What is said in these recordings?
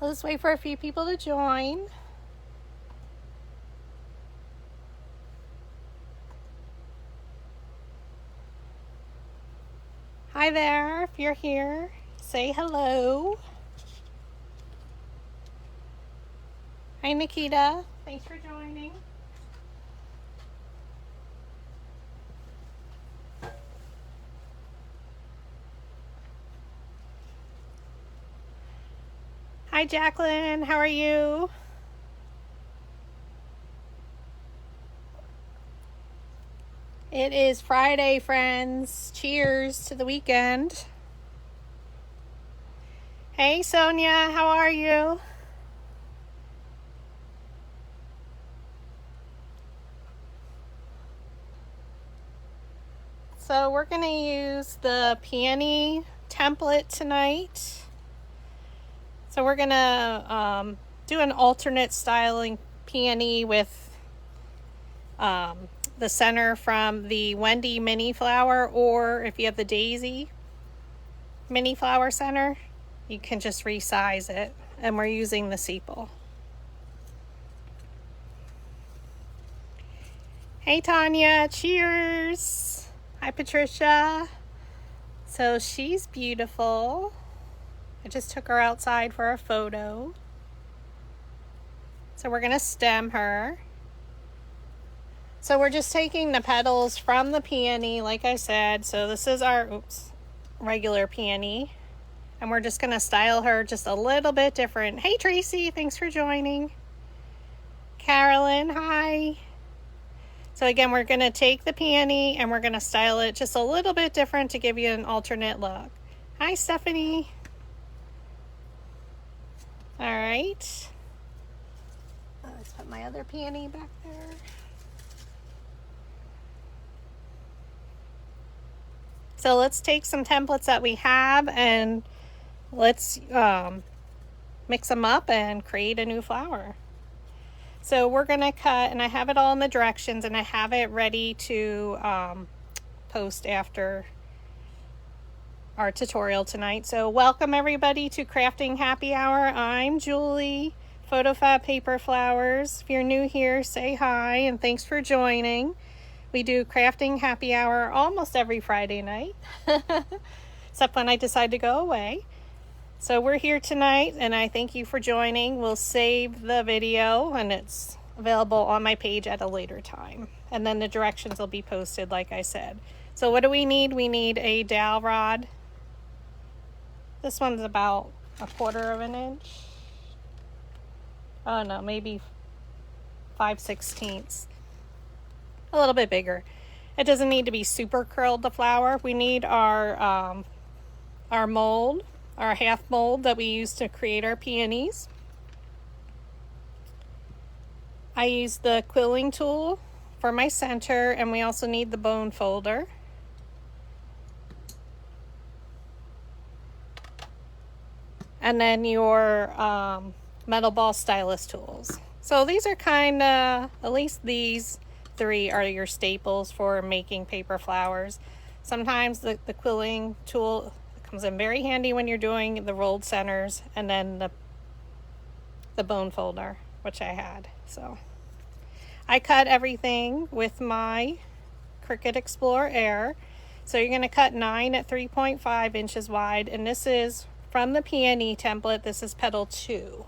I'll just wait for a few people to join. Hi there, if you're here, say hello. Hi Nikita, thanks for joining. Hi Jacqueline, how are you? It is Friday, friends. Cheers to the weekend. Hey Sonia, how are you? So we're going to use the Peony template tonight. So we're going to do an alternate styling peony with the center from the Wendy mini flower, or if you have the Daisy mini flower center, you can just resize it, and we're using the sepal. Hey Tanya, cheers. Hi Patricia. So she's beautiful. I just took her outside for a photo. So we're gonna stem her. So we're just taking the petals from the peony, like I said. So this is our regular peony, and we're just gonna style her just a little bit different. Hey Tracy, thanks for joining. Carolyn, hi. So again, we're gonna take the peony and we're gonna style it just a little bit different to give you an alternate look. Hi Stephanie. All right. Let's put my other peony back there. So let's take some templates that we have and let's mix them up and create a new flower. So we're gonna cut, and I have it all in the directions, and I have it ready to post after our tutorial tonight. So welcome everybody to Crafting Happy Hour. I'm Julie, Photofabpaperflowers. If you're new here, say hi and thanks for joining. We do Crafting Happy Hour almost every Friday night, except when I decide to go away. So we're here tonight, and I thank you for joining. We'll save the video, and it's available on my page at a later time. And then the directions will be posted, like I said. So what do we need? We need a dowel rod. This one's about 1/4 inch. Oh no, maybe 5/16. A little bit bigger. It doesn't need to be super curled, the flower. We need our mold, our half mold that we use to create our peonies. I use the quilling tool for my center, and we also need the bone folder. And then your metal ball stylus tools. So these are kind of, at least these 3 are your staples for making paper flowers. Sometimes the quilling tool comes in very handy when you're doing the rolled centers, and then the bone folder, which I had. So I cut everything with my Cricut Explorer Air. So you're going to cut 9 at 3.5 inches wide, and this is from the Peony template. This is petal 2.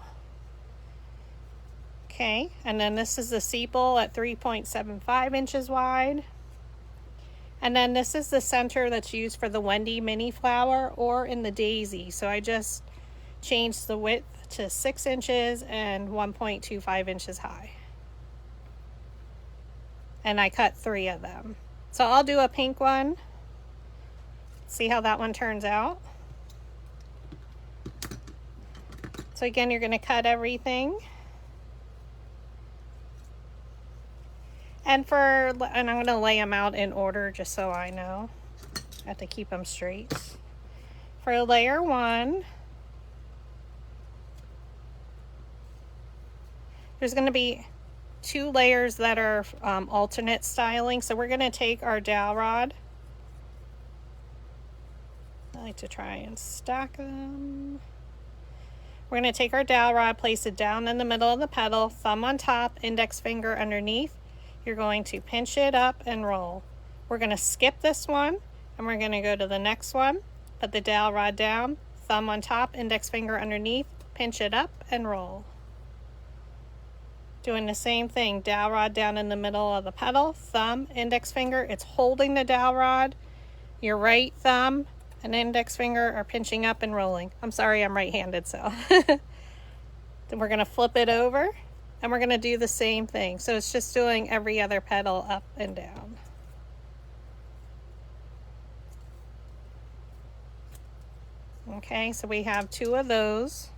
Okay, and then this is the sepal at 3.75 inches wide. And then this is the center that's used for the Wendy mini flower or in the Daisy. So I just changed the width to 6 inches and 1.25 inches high. And I cut 3 of them. So I'll do a pink one. See how that one turns out. So again, you're going to cut everything. And I'm going to lay them out in order just so I know. I have to keep them straight. For layer 1, there's going to be 2 layers that are alternate styling. So we're going to take our dowel rod. I like to try and stack them. We're going to take our dowel rod, place it down in the middle of the petal, thumb on top, index finger underneath. You're going to pinch it up and roll. We're going to skip this one and we're going to go to the next one. Put the dowel rod down, thumb on top, index finger underneath, pinch it up and roll. Doing the same thing, dowel rod down in the middle of the petal, thumb, index finger, it's holding the dowel rod. Your right thumb and index finger are pinching up and rolling. I'm sorry, I'm right-handed, so. Then we're gonna flip it over and we're gonna do the same thing. So it's just doing every other petal up and down. Okay, so we have 2 of those.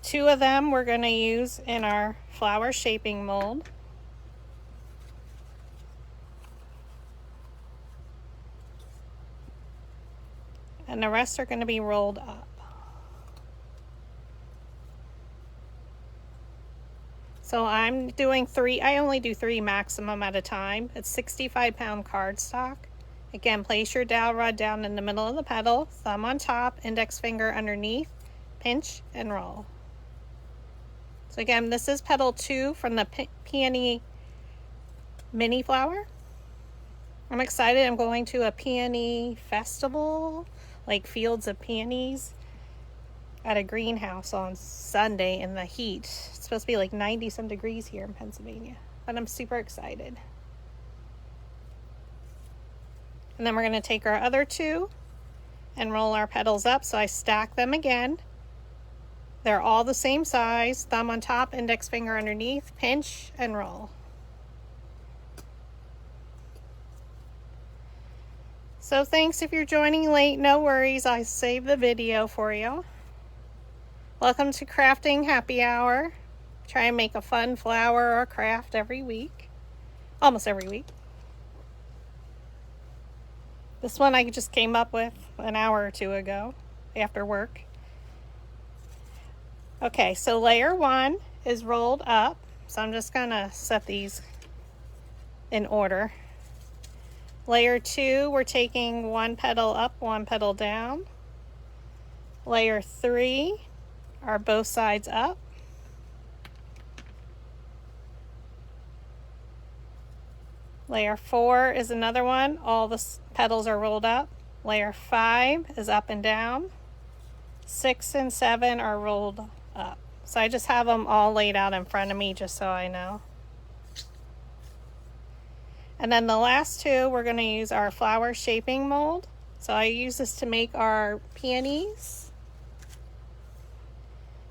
2 of them we're gonna use in our flower shaping mold. And the rest are going to be rolled up. So I'm doing 3, I only do 3 maximum at a time. It's 65-pound cardstock. Again, place your dowel rod down in the middle of the petal, thumb on top, index finger underneath, pinch and roll. So again, this is petal 2 from the Peony mini flower. I'm excited. I'm going to a peony festival, like Fields of Peonies, at a greenhouse on Sunday in the heat. It's supposed to be like 90 some degrees here in Pennsylvania, but I'm super excited. And then we're going to take our other 2 and roll our petals up. So I stack them again. They're all the same size. Thumb on top, index finger underneath, pinch and roll. So thanks if you're joining late, no worries, I saved the video for you. Welcome to Crafting Happy Hour. Try and make a fun flower or craft every week, almost every week. This one I just came up with an hour or 2 ago after work. Okay, so layer 1 is rolled up, so I'm just gonna set these in order. Layer 2, we're taking 1 petal up, 1 petal down. Layer 3 are both sides up. Layer 4 is another one. All the petals are rolled up. Layer 5 is up and down. 6 and 7 are rolled up. So I just have them all laid out in front of me just so I know. And then the last 2, we're going to use our flower shaping mold. So I use this to make our peonies.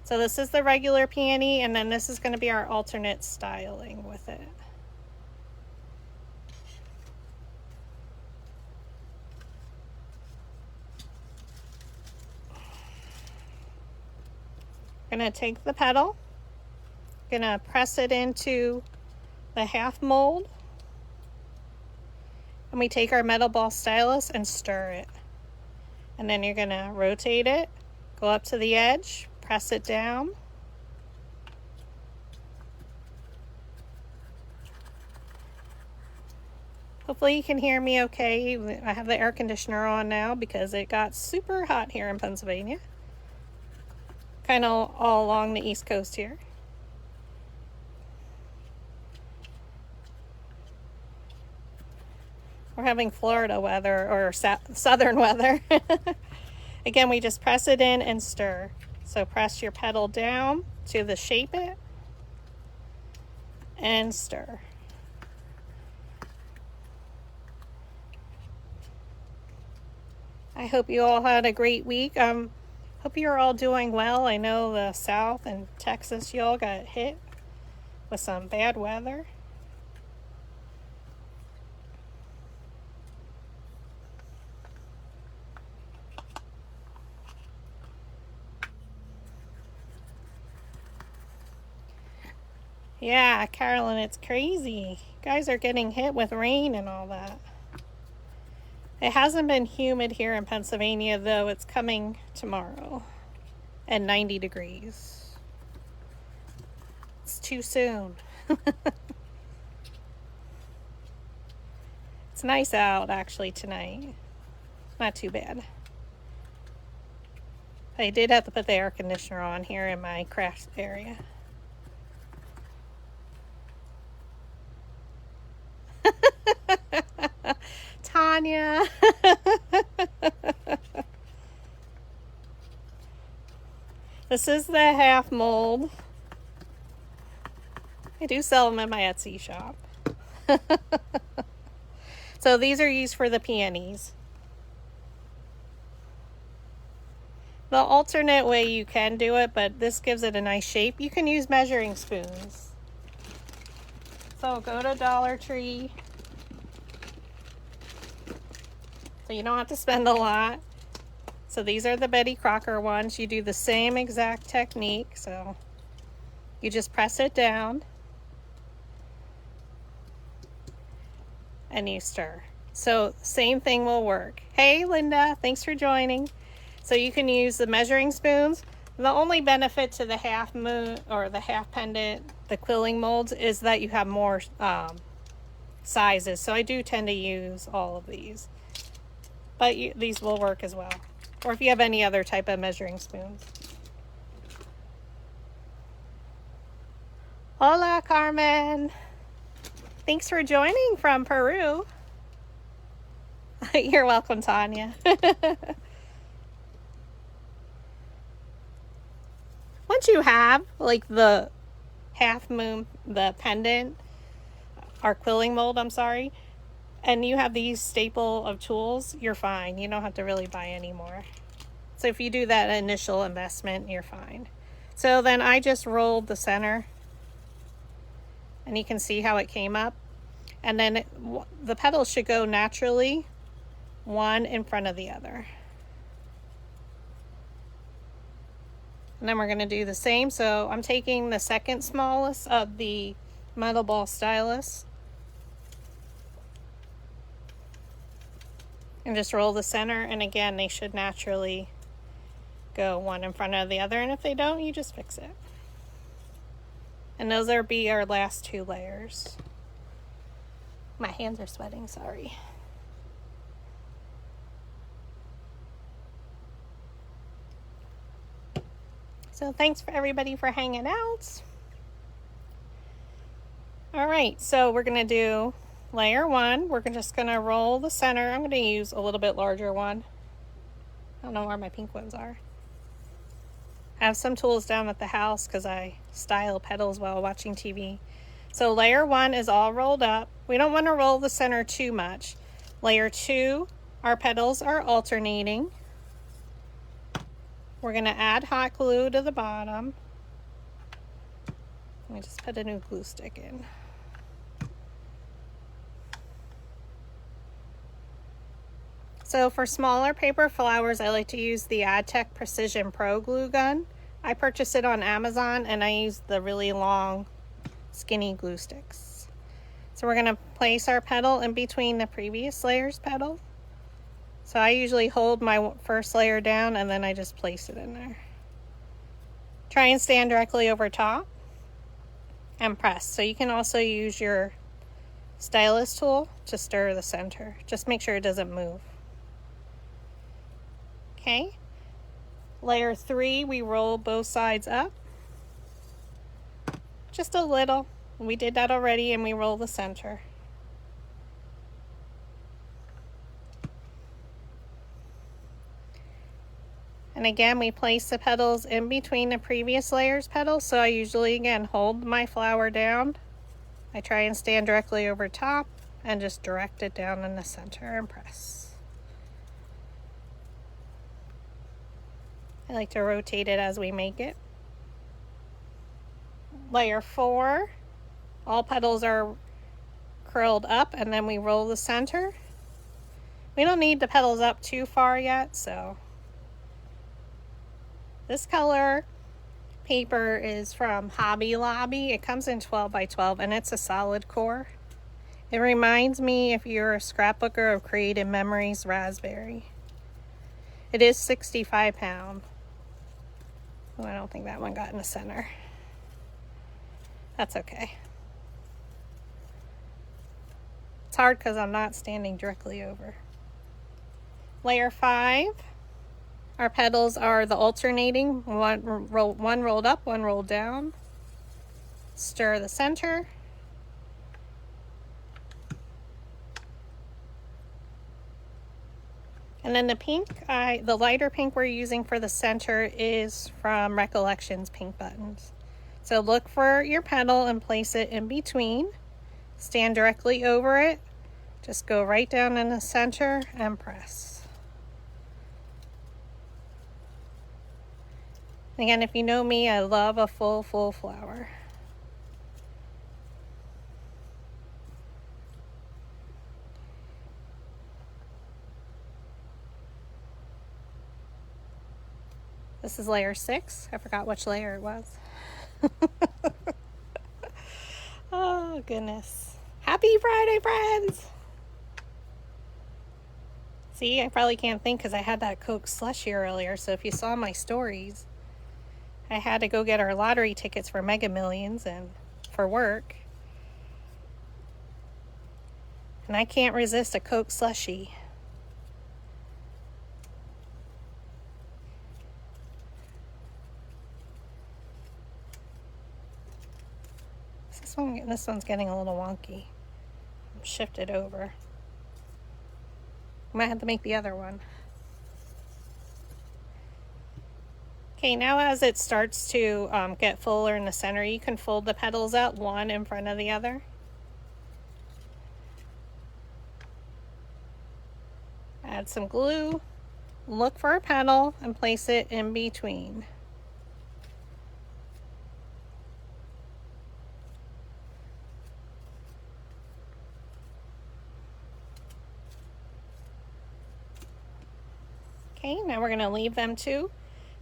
So this is the regular peony, and then this is going to be our alternate styling with it. I'm going to take the petal, going to press it into the half mold. And we take our metal ball stylus and stir it. And then you're going to rotate it, go up to the edge, press it down. Hopefully you can hear me okay. I have the air conditioner on now because it got super hot here in Pennsylvania. Kind of all along the East Coast here. We're having Florida weather, or southern weather. Again, we just press it in and stir. So press your petal down to shape it and stir. I hope you all had a great week. Hope you're all doing well. I know the South and Texas, y'all got hit with some bad weather. Yeah, Carolyn, it's crazy. You guys are getting hit with rain and all that. It hasn't been humid here in Pennsylvania, though. It's coming tomorrow and 90 degrees. It's too soon. It's nice out, actually, tonight. Not too bad. I did have to put the air conditioner on here in my craft area. Tanya. This is the half mold. I do sell them in my Etsy shop. So these are used for the peonies. The alternate way you can do it, but this gives it a nice shape, you can use measuring spoons. So go to Dollar Tree. So you don't have to spend a lot. So these are the Betty Crocker ones. You do the same exact technique. So you just press it down and you stir. So same thing will work. Hey Linda, thanks for joining. So you can use the measuring spoons. The only benefit to the half moon or the half pendant, the quilling molds, is that you have more sizes. So I do tend to use all of these. But these will work as well. Or if you have any other type of measuring spoons. Hola, Carmen. Thanks for joining from Peru. You're welcome, Tanya. Once you have like the half moon, the pendant, or quilling mold, I'm sorry, and you have these staple of tools, you're fine. You don't have to really buy any more. So if you do that initial investment, you're fine. So then I just rolled the center, and you can see how it came up. And then the petals should go naturally, one in front of the other. And then we're going to do the same. So I'm taking the second smallest of the metal ball stylus and just roll the center. And again, they should naturally go one in front of the other. And if they don't, you just fix it. And those will be our last two layers. My hands are sweating, sorry. So thanks for everybody for hanging out. All right, so we're gonna do layer one. We're just gonna roll the center. I'm gonna use a little bit larger one. I don't know where my pink ones are. I have some tools down at the house because I style petals while watching TV. So layer one is all rolled up. We don't want to roll the center too much. Layer two, our petals are alternating. We're going to add hot glue to the bottom. Let me just put a new glue stick in. So for smaller paper flowers, I like to use the AdTech Precision Pro glue gun. I purchased it on Amazon and I use the really long skinny glue sticks. So we're going to place our petal in between the previous layer's petal. So I usually hold my first layer down and then I just place it in there. Try and stand directly over top and press. So you can also use your stylus tool to stir the center. Just make sure it doesn't move. Okay. Layer three, we roll both sides up. Just a little. We did that already, and we roll the center. And again, we place the petals in between the previous layer's petals. So I usually, again, hold my flower down. I try and stand directly over top and just direct it down in the center and press. I like to rotate it as we make it. Layer four, all petals are curled up, and then we roll the center. We don't need the petals up too far yet, so. This color paper is from Hobby Lobby. It comes in 12 by 12 and it's a solid core. It reminds me, if you're a scrapbooker, of Creative Memories Raspberry. It is 65 pounds. Oh, I don't think that one got in the center. That's okay. It's hard because I'm not standing directly over. Layer 5. Our petals are the alternating, one rolled up, one rolled down. Stir the center. And then the pink, the lighter pink we're using for the center is from Recollections Pink Buttons. So look for your petal and place it in between. Stand directly over it. Just go right down in the center and press. Again, if you know me, I love a full flower. This is layer 6. I forgot which layer it was. Oh, goodness. Happy Friday, friends! See, I probably can't think because I had that Coke slushie earlier, so if you saw my stories, I had to go get our lottery tickets for Mega Millions and for work. And I can't resist a Coke slushie. This one's getting a little wonky. Shift it over. I might have to make the other one. Okay, now as it starts to get fuller in the center, you can fold the petals out one in front of the other. Add some glue, look for a petal, and place it in between. Okay, now we're going to leave them two,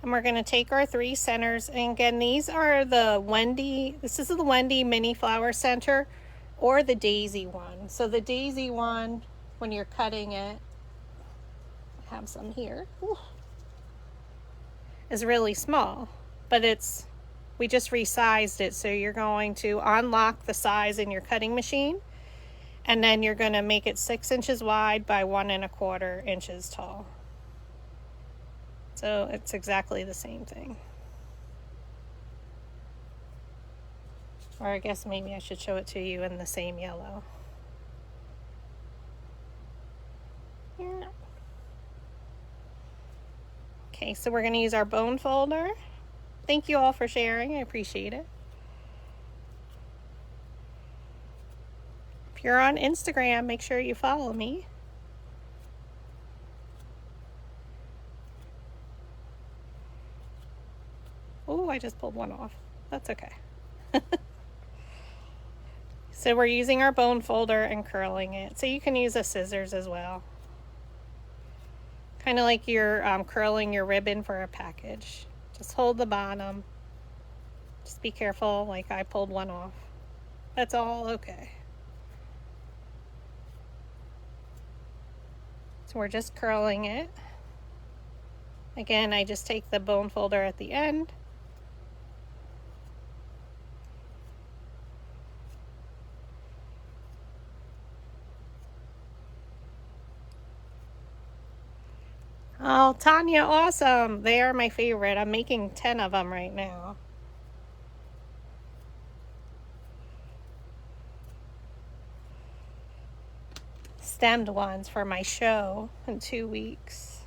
and we're going to take our 3 centers, and again, these are the Wendy, this is the Wendy mini flower center, or the daisy one. So the daisy one, when you're cutting it, I have some here, is really small, but we just resized it, so you're going to unlock the size in your cutting machine, and then you're going to make it 6 inches wide by 1 1/4 inches tall. So it's exactly the same thing. Or I guess maybe I should show it to you in the same yellow. Yeah. Okay, so we're going to use our bone folder. Thank you all for sharing. I appreciate it. If you're on Instagram, make sure you follow me. Oh, I just pulled one off. That's okay. So we're using our bone folder and curling it. So you can use a scissors as well. Kind of like you're curling your ribbon for a package. Just hold the bottom. Just be careful, like I pulled one off. That's all okay. So we're just curling it. Again, I just take the bone folder at the end. Oh, Tanya, awesome. They are my favorite. I'm making 10 of them right now. Stemmed ones for my show in 2 weeks.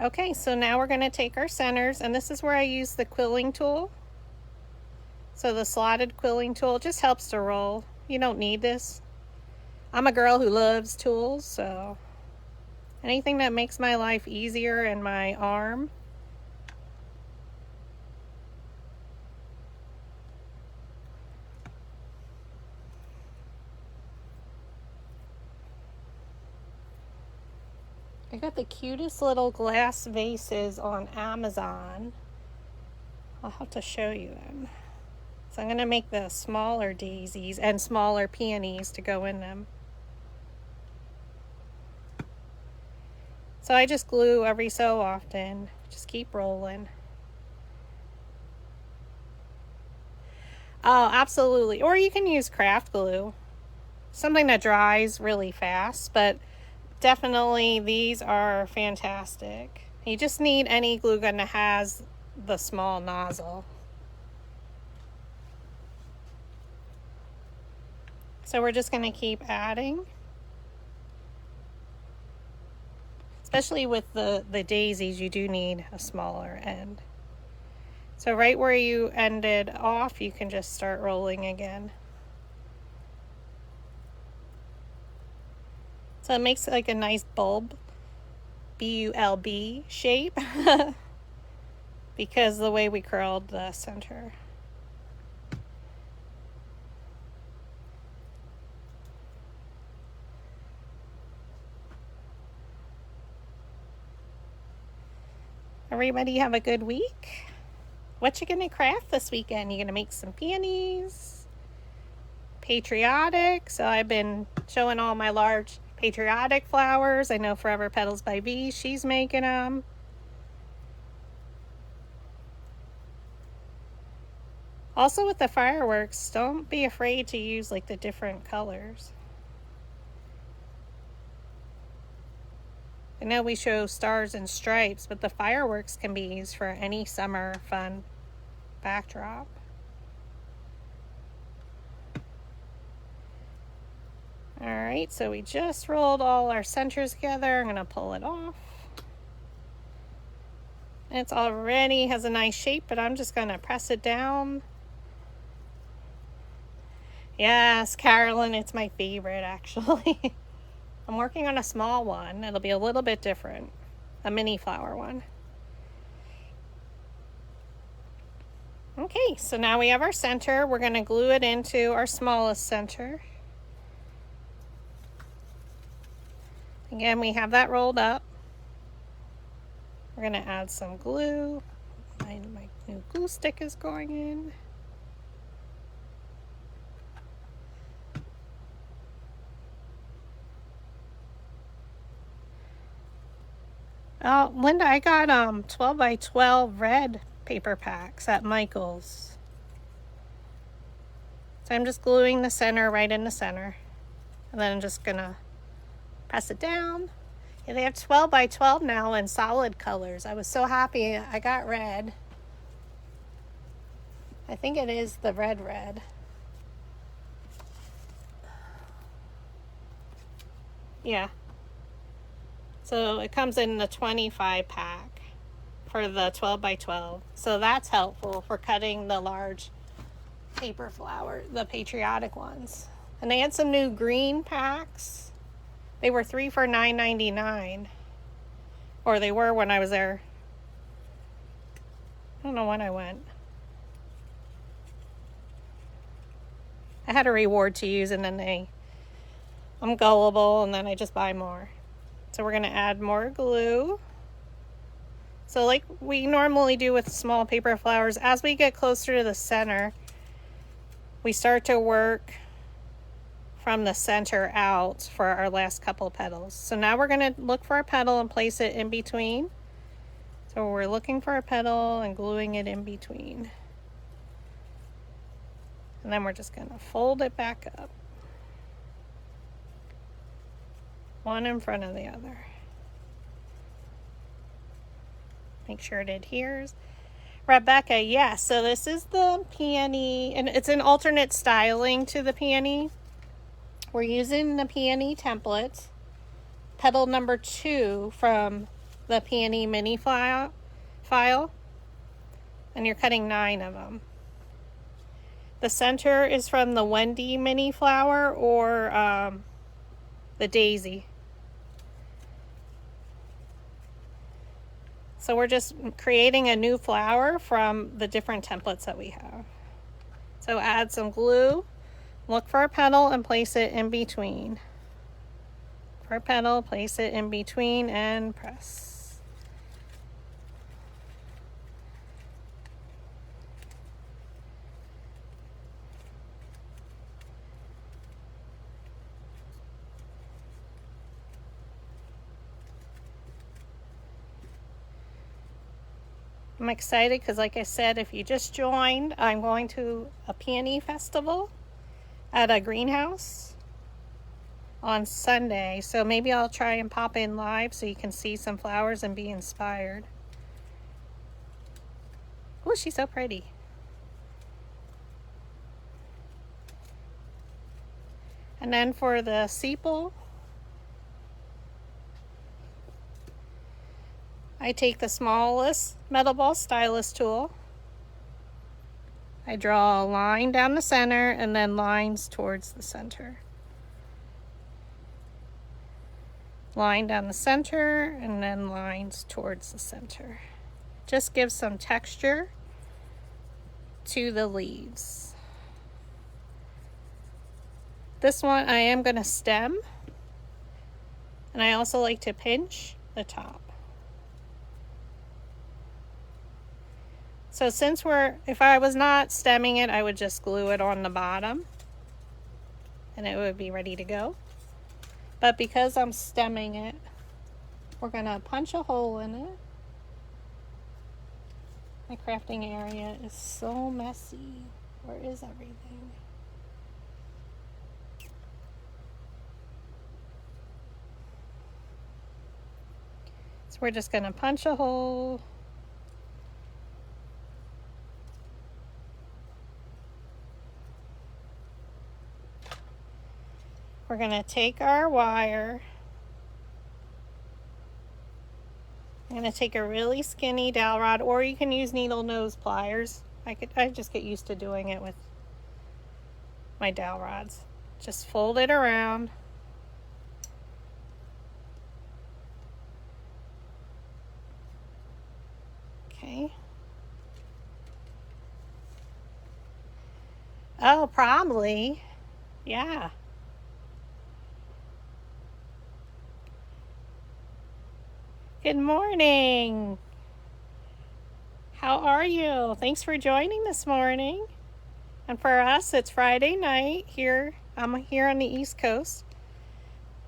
Okay, so now we're going to take our centers, and this is where I use the quilling tool. So the slotted quilling tool just helps to roll. You don't need this. I'm a girl who loves tools, so anything that makes my life easier in my arm. I got the cutest little glass vases on Amazon. I'll have to show you them. So I'm going to make the smaller daisies and smaller peonies to go in them. So I just glue every so often. Just keep rolling. Oh, absolutely. Or you can use craft glue. something that dries really fast, but definitely these are fantastic. You just need any glue gun that has the small nozzle. So we're just going to keep adding. Especially with the daisies, you do need a smaller end. So right where you ended off, you can just start rolling again. So it makes like a nice bulb, B-U-L-B shape, because the way we curled the center. Everybody have a good week. What you gonna craft this weekend? You gonna make some peonies? Patriotic. So I've been showing all my large patriotic flowers. I know Forever Petals by V, she's making them. Also with the fireworks, don't be afraid to use like the different colors. I know we show stars and stripes, but the fireworks can be used for any summer fun backdrop. All right, so we just rolled all our centers together. I'm gonna pull it off. It's already has a nice shape, but I'm just gonna press it down. Yes, Carolyn, it's my favorite actually. I'm working on a small one. It'll be a little bit different, a mini flower one. Okay, so now we have our center. We're gonna glue it into our smallest center. Again, we have that rolled up. We're gonna add some glue. My new glue stick is going in. Oh, Linda, I got 12 by 12 red paper packs at Michael's. So I'm just gluing the center right in the center. And then I'm just gonna press it down. Yeah, they have 12 by 12 now in solid colors. I was so happy I got red. I think it is the red. Yeah. So it comes in the 25 pack for the 12 by 12. So that's helpful for cutting the large paper flower, the patriotic ones. And they had some new green packs. They were 3 for $9.99. Or they were when I was there. I don't know when I went. I had a reward to use and then I'm gullible and then I just buy more. So we're gonna add more glue. So like we normally do with small paper flowers, as we get closer to the center, we start to work from the center out for our last couple petals. So now we're gonna look for a petal and place it in between. So we're looking for a petal and gluing it in between. And then we're just gonna fold it back up. One in front of the other. Make sure it adheres. Rebecca, yes, so this is the peony, and it's an alternate styling to the peony. We're using the peony template, petal number 2 from the peony mini file, and you're cutting 9 of them. The center is from the Wendy mini flower or the daisy. So we're just creating a new flower from the different templates that we have. So add some glue, look for a petal and place it in between. For a petal, place it in between and press. I'm excited because like I said, if you just joined, I'm going to a peony festival at a greenhouse on Sunday, so maybe I'll try and pop in live so you can see some flowers and be inspired. Oh, she's so pretty. And then for the sepal, I take the smallest metal ball stylus tool. I draw a line down the center and then lines towards the center. Line down the center and then lines towards the center. Just gives some texture to the leaves. This one I am going to stem, and I also like to pinch the top. So since if I was not stemming it, I would just glue it on the bottom and it would be ready to go. But because I'm stemming it, we're gonna punch a hole in it. My crafting area is so messy. Where is everything? So we're just gonna punch a hole. We're going to take our wire. I'm going to take a really skinny dowel rod, or you can use needle nose pliers. I just get used to doing it with my dowel rods. Just fold it around. Okay. Oh, probably. Yeah. Good morning. How are you? Thanks for joining this morning. And for us, it's Friday night here. I'm here on the East Coast.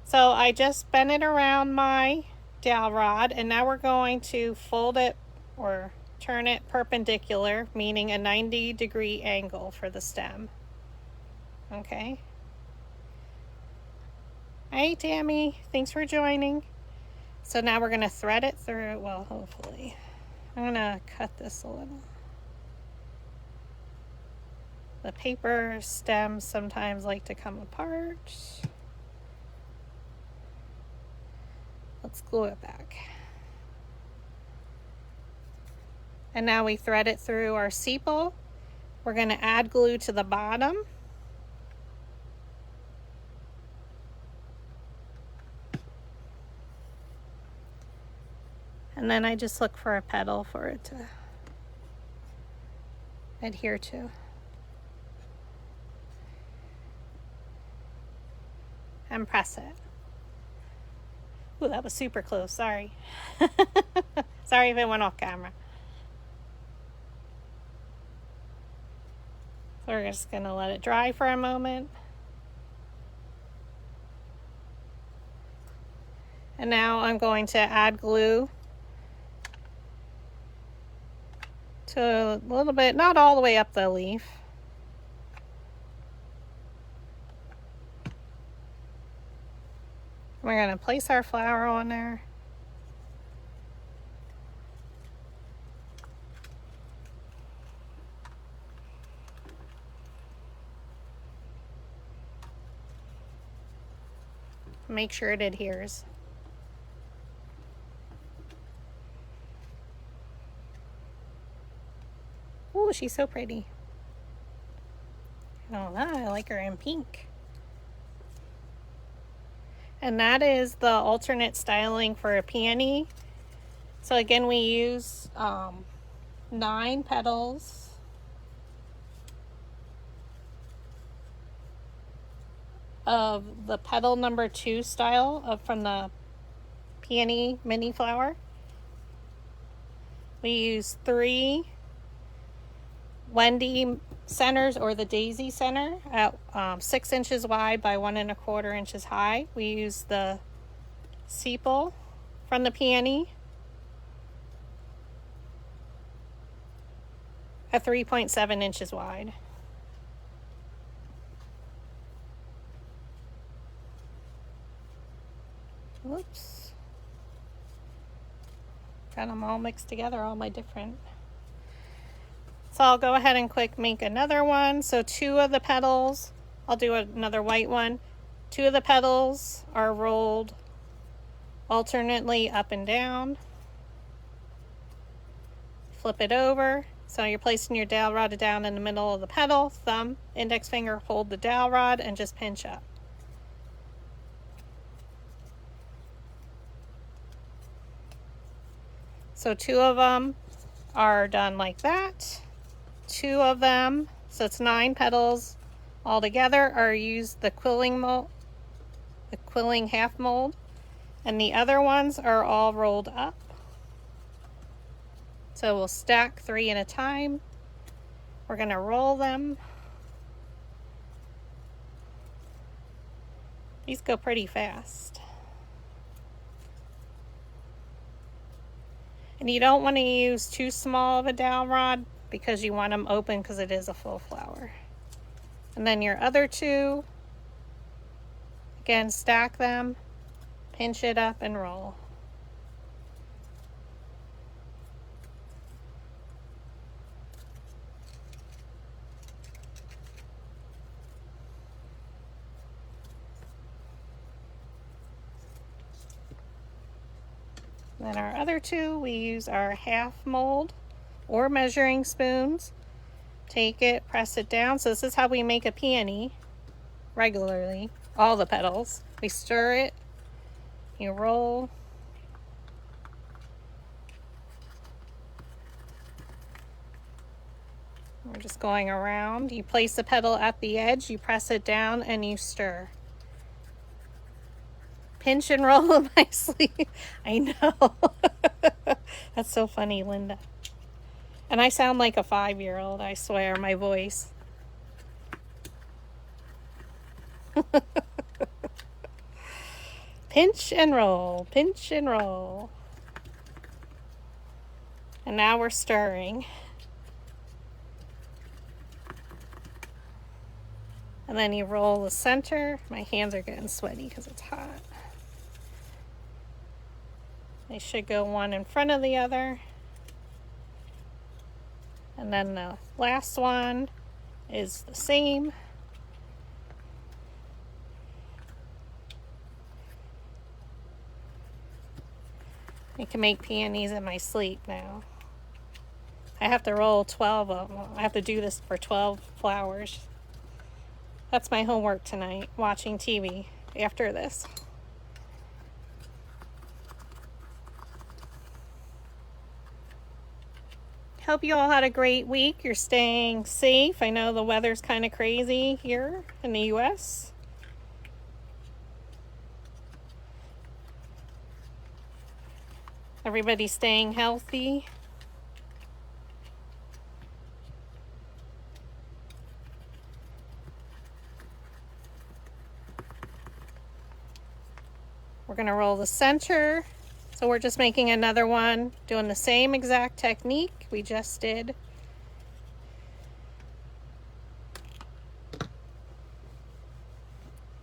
So I just bent it around my dowel rod, and now we're going to fold it or turn it perpendicular, meaning a 90-degree angle for the stem. Okay. Hey, Tammy. Thanks for joining. So now we're going to thread it through, well, hopefully. I'm going to cut this a little. The paper stems sometimes like to come apart. Let's glue it back. And now we thread it through our sepal. We're going to add glue to the bottom. And then I just look for a petal for it to adhere to. And press it. Ooh, that was super close, sorry. Sorry if it went off camera. So we're just gonna let it dry for a moment. And now I'm going to add glue to a little bit, not all the way up the leaf. We're going to place our flower on there. Make sure it adheres. Ooh, she's so pretty. Oh, I like her in pink. And that is the alternate styling for a peony. So again, we use 9 petals. Of the petal number 2 style from the peony mini flower. We use 3 Wendy centers, or the daisy center, at 6 inches wide by 1 1/4 inches high. We use the sepal from the peony at 3.7 inches wide. Whoops. Got them all mixed together, all my different. So I'll go ahead and quick make another one. So 2 of the petals, I'll do another white one. 2 of the petals are rolled alternately up and down. Flip it over. So you're placing your dowel rod down in the middle of the petal. Thumb, index finger, hold the dowel rod and just pinch up. So 2 of them are done like that. 2 of them, so it's 9 petals all together, are used the quilling mold, the quilling half mold, and the other ones are all rolled up. So we'll stack 3 at a time. We're going to roll them. These go pretty fast. And you don't want to use too small of a dowel rod because you want them open because it is a full flower. And then your other 2, again, stack them, pinch it up and roll. Then our other 2, we use our half mold or measuring spoons. Take it, press it down. So this is how we make a peony regularly. All the petals. We stir it, you roll. We're just going around. You place the petal at the edge, you press it down, and you stir. Pinch and roll in my sleeve. I know. That's so funny, Linda. And I sound like a 5-year-old, I swear, my voice. Pinch and roll, pinch and roll. And now we're stirring. And then you roll the center. My hands are getting sweaty because it's hot. They should go one in front of the other. And then the last one is the same. I can make peonies in my sleep now. I have to roll 12 of them. I have to do this for 12 flowers. That's my homework tonight, watching TV after this. Hope you all had a great week. You're staying safe. I know the weather's kind of crazy here in the US. Everybody's staying healthy. We're going to roll the center. So we're just making another one, doing the same exact technique we just did.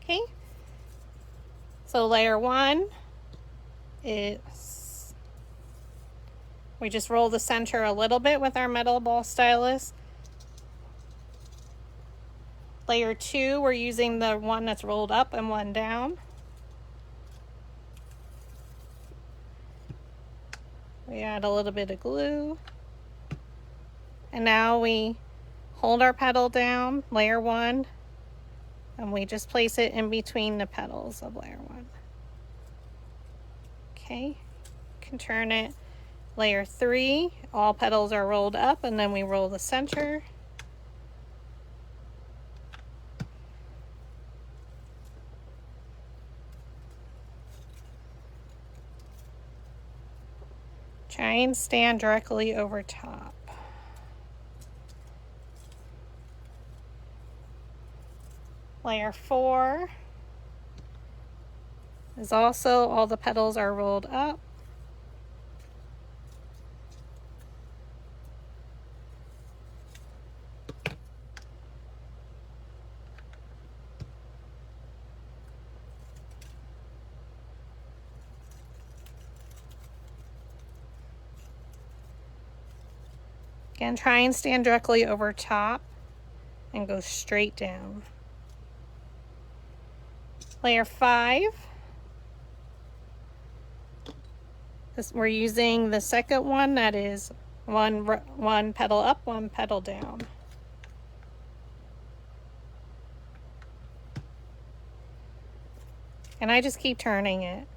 Okay. So layer 1 is, we just roll the center a little bit with our metal ball stylus. Layer 2, we're using the one that's rolled up and one down. We add a little bit of glue. And now we hold our petal down, layer 1, and we just place it in between the petals of layer 1. Okay, you can turn it. Layer 3, all petals are rolled up, and then we roll the center. Try and stand directly over top. Layer 4 is also, all the petals are rolled up. Again, try and stand directly over top and go straight down. Layer 5. We're using the second one, that is one petal up, one petal down. And I just keep turning it.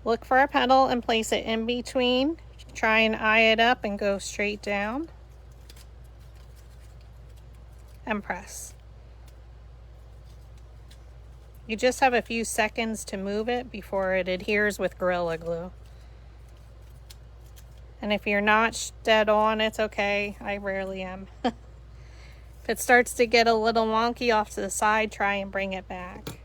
Look for a petal and place it in between. Try and eye it up and go straight down. And press. You just have a few seconds to move it before it adheres with Gorilla Glue. And if you're not dead on, it's okay. I rarely am. If it starts to get a little wonky off to the side, try and bring it back.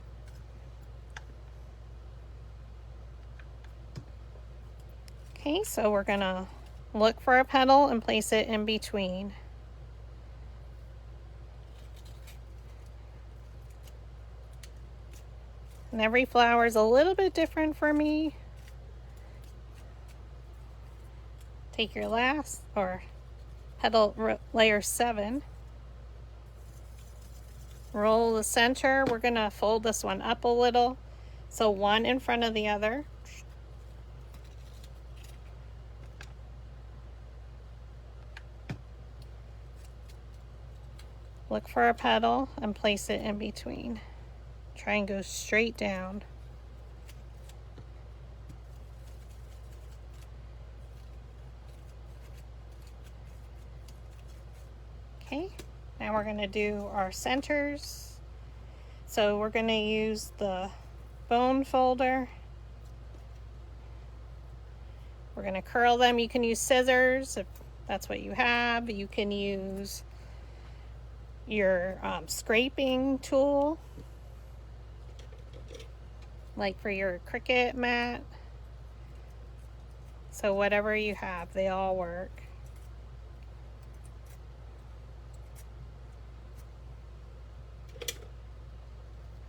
Okay, so we're gonna look for a petal and place it in between. And every flower is a little bit different for me. Take your last, or petal layer 7. Roll the center. We're gonna fold this one up a little. So one in front of the other. Look for a petal and place it in between. Try and go straight down. Okay, now we're going to do our centers. So we're going to use the bone folder. We're going to curl them. You can use scissors if that's what you have. You can use your scraping tool, like for your Cricut mat. So whatever you have, they all work.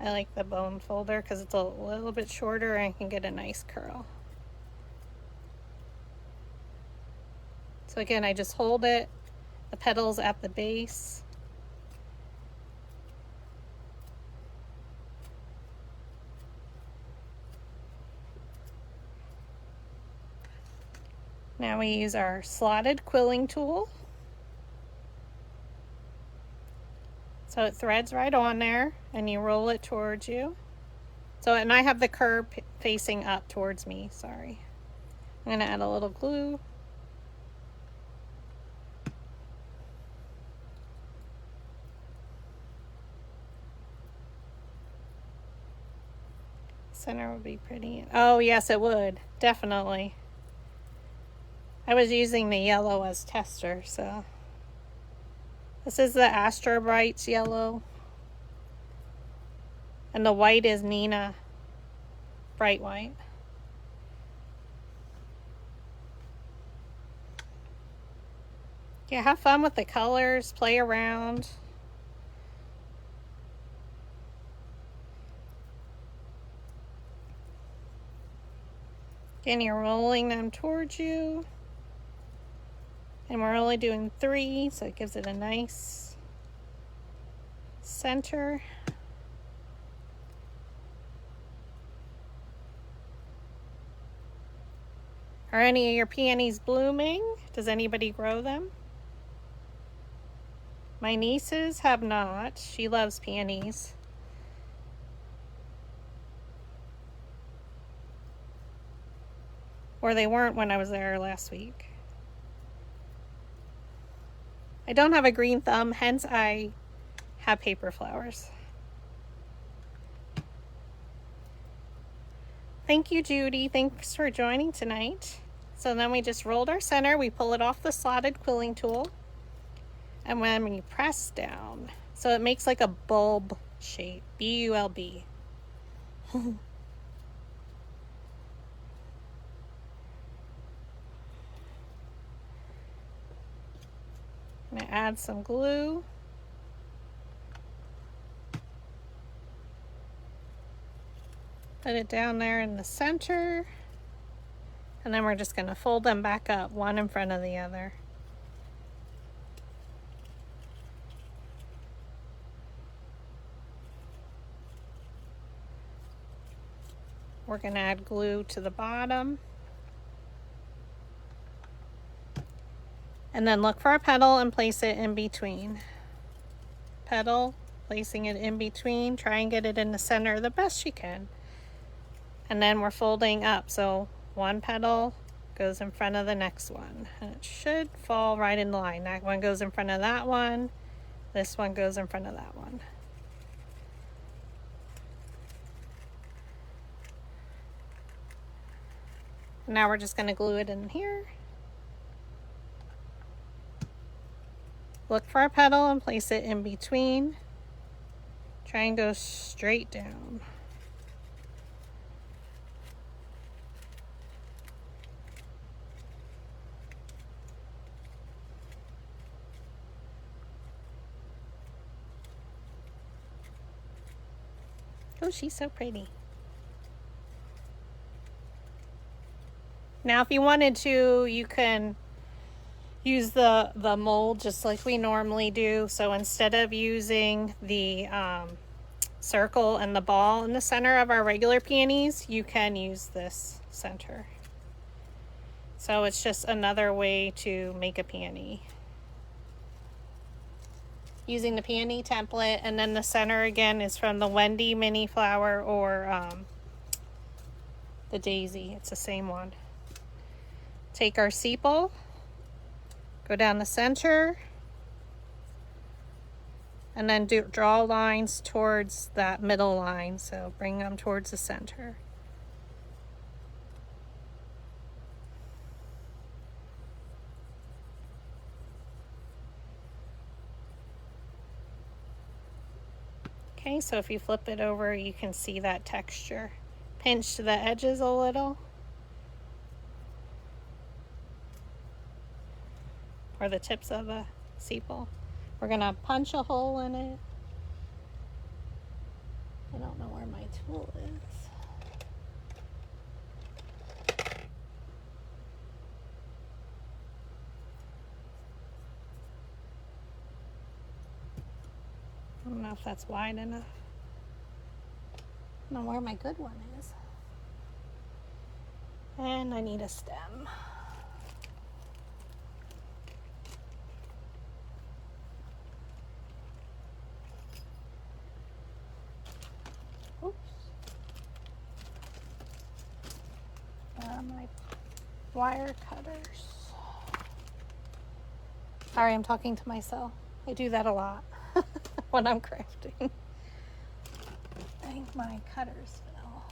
I like the bone folder because it's a little bit shorter and I can get a nice curl. So again, I just hold it, the petals at the base. Now we use our slotted quilling tool. So it threads right on there and you roll it towards you. So, and I have the curve facing up towards me, sorry. I'm gonna add a little glue. Center would be pretty. Oh yes, it would, definitely. I was using the yellow as tester, so. This is the Astro Brights yellow. And the white is Nina Bright White. Yeah, have fun with the colors, play around. Again, you're rolling them towards you. And we're only doing 3, so it gives it a nice center. Are any of your peonies blooming? Does anybody grow them? My nieces have not. She loves peonies. Or they weren't when I was there last week. I don't have a green thumb, hence I have paper flowers. Thank you, Judy. Thanks for joining tonight. So then we just rolled our center, we pull it off the slotted quilling tool, and when we press down, so it makes like a bulb shape, B-U-L-B. I'm gonna add some glue. Put it down there in the center. And then we're just gonna fold them back up, one in front of the other. we're going to add glue to the bottom. And then look for a petal and place it in between. Petal, placing it in between. Try and get it in the center the best you can. And then we're folding up. So one petal goes in front of the next one. And it should fall right in line. That one goes in front of that one. This one goes in front of that one. Now we're just going to glue it in here. Look for a petal and place it in between. Try and go straight down. Oh, she's so pretty. Now, if you wanted to, you can use the mold just like we normally do. So instead of using the circle and the ball in the center of our regular peonies, you can use this center. So it's just another way to make a peony. Using the peony template, and then the center again is from the Wendy mini flower or the daisy. It's the same one. Take our sepal, go down the center, and then draw lines towards that middle line. So bring them towards the center. Okay, so if you flip it over, you can see that texture. Pinch the edges a little. Or the tips of the sepal. We're gonna punch a hole in it. I don't know where my tool is. I don't know if that's wide enough. I don't know where my good one is. And I need a stem. Oops. My wire cutters. Sorry, I'm talking to myself. I do that a lot when I'm crafting. I think my cutters fell.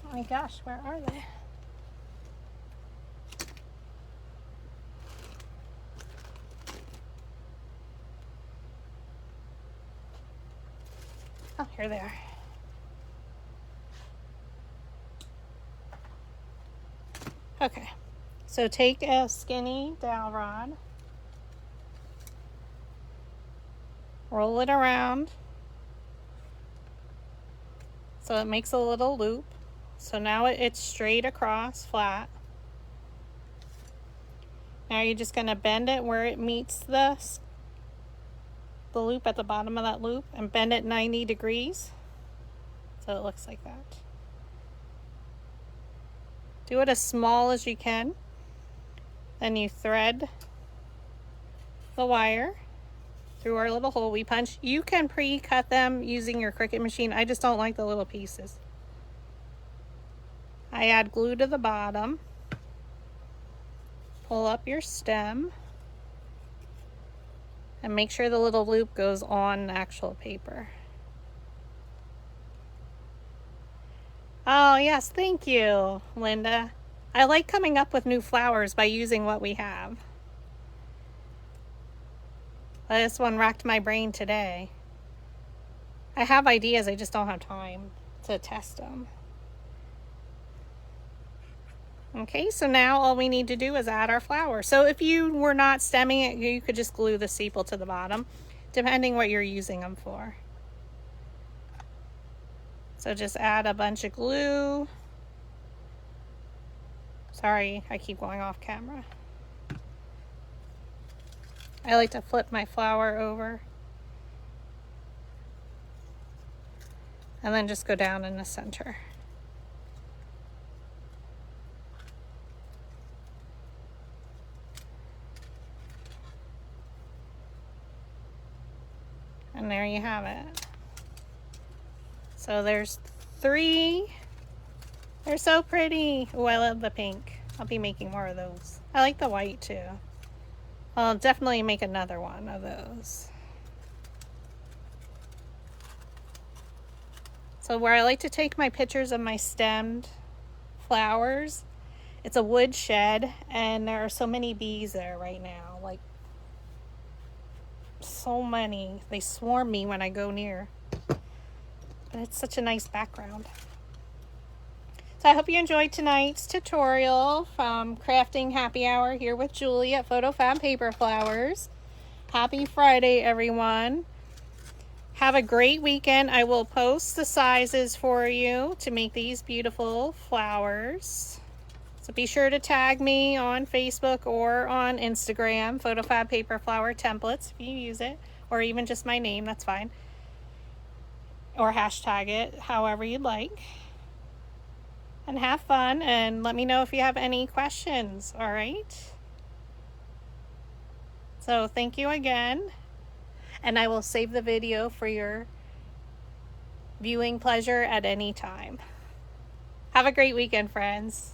Oh my gosh, where are they? Oh, here they are. Okay, so take a skinny dowel rod, roll it around so it makes a little loop. So now it's straight across, flat. Now you're just going to bend it where it meets the loop at the bottom of that loop, and bend it 90 degrees so it looks like that. Do it as small as you can. Then you thread the wire through our little hole we punch. You can pre-cut them using your Cricut machine. I just don't like the little pieces. I add glue to the bottom. Pull up your stem. And make sure the little loop goes on the actual paper. Oh, yes, thank you, Linda. I like coming up with new flowers by using what we have. This one racked my brain today. I have ideas, I just don't have time to test them. Okay, so now all we need to do is add our flower. So if you were not stemming it, you could just glue the sepal to the bottom, depending what you're using them for. So just add a bunch of glue. Sorry, I keep going off camera. I like to flip my flower over and then just go down in the center. And there you have it. So there's 3. They're so pretty. Oh, I love the pink. I'll be making more of those. I like the white too. I'll definitely make another one of those. So where I like to take my pictures of my stemmed flowers, it's a wood shed, and there are so many bees there right now. Like, so many. They swarm me when I go near. But it's such a nice background. So I hope you enjoyed tonight's tutorial from Crafting Happy Hour here with Julie at Photofabpaperflowers. Happy Friday, everyone. Have a great weekend. I will post the sizes for you to make these beautiful flowers. So be sure to tag me on Facebook or on Instagram, Photofabpaperflower Templates, if you use it, or even just my name, that's fine. Or hashtag it, however you'd like. And have fun, and let me know if you have any questions, all right? So thank you again, and I will save the video for your viewing pleasure at any time. Have a great weekend, friends.